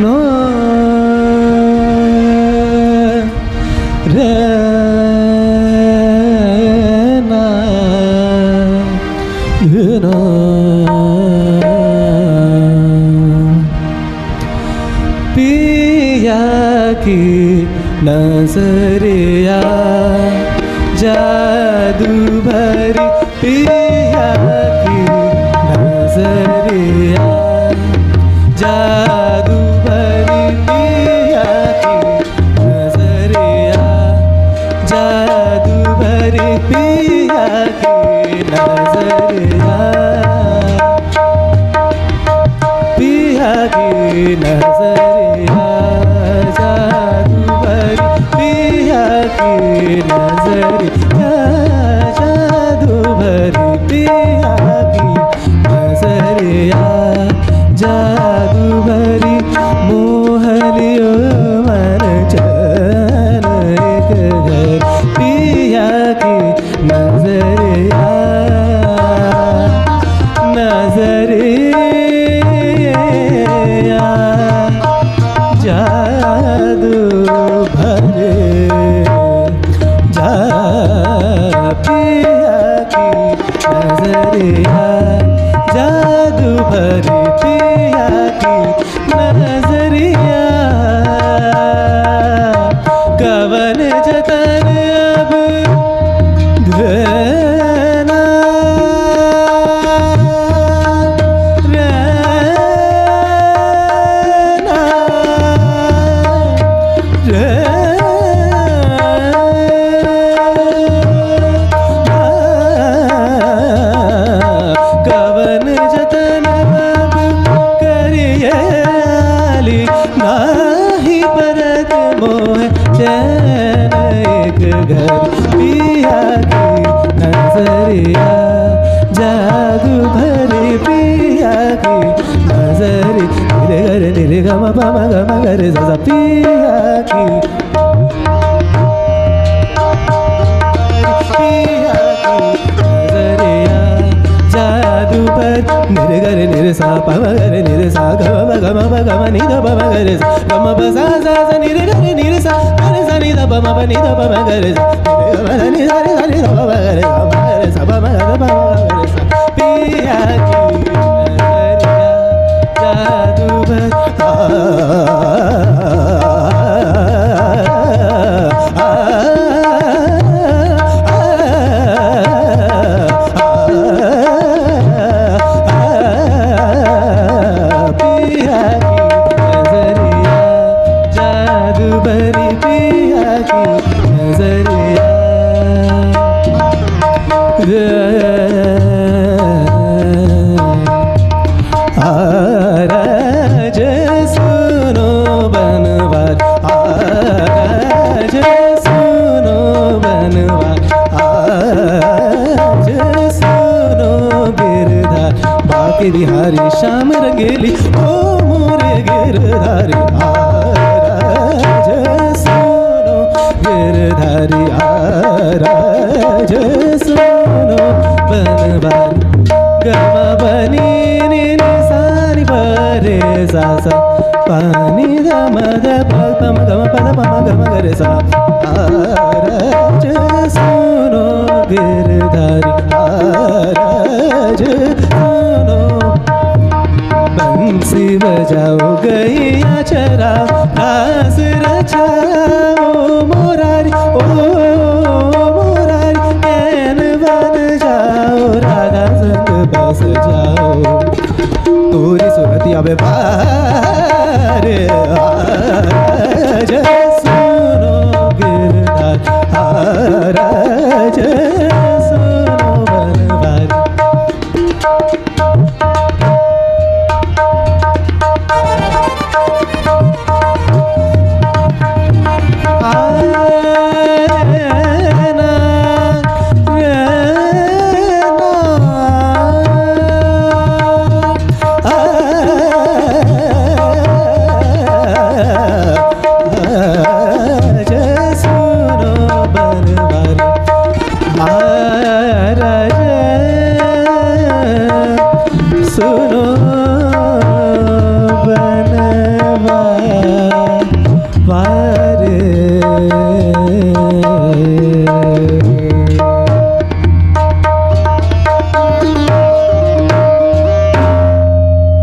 सुनो रे ना पिया की नजरिया जादू भरी पिया की नजरिया जादू भरी पिया की नजरिया जादू भरी पिया की नजरिया पिया की नजरिया जादू भरी पिया की नजरिया जादू भरी पिया की नजरिया जादू भरी मोहलियो मन चैन एक घर पिया की नजरिया नजरिया जादू भरे पिया की नजरिया जादू भरी पिया की नजरिया कवन जतन अब देना रहना कवन जतन अब करियली नाही परत मोह चैन एक घर पिया की नजरिया जादू भरी पिया की नजरी निरे गर निरे गम पम गम गर सा पिया की जादू पर निरे गर निरे सा पम गर निरे सा गम गम गम नि द पम गर सा गम प सा सा सा निरे गर निरे सा गर सा नि द पम प नि द पम गर सा निरे नि सा नि द पम गर सा पम गर सा पिया की नजरिया जादू भर भरी पिया की नजरिया आराज सुनो बनवार आराज सुनो बनवार आराज सुनो गिरधार बाकी बिहारी श्याम रंगेली ओ मोरे गिरधारी आराज सुनो गिरधारी आराज सुनो बनवार गम बनी नि सारी परे सा सा पानी गम द पम गम पद पम गम गरे सा आराज सुनो गिरधारी आराज सुनो बंसी बजाओ गैया चराओ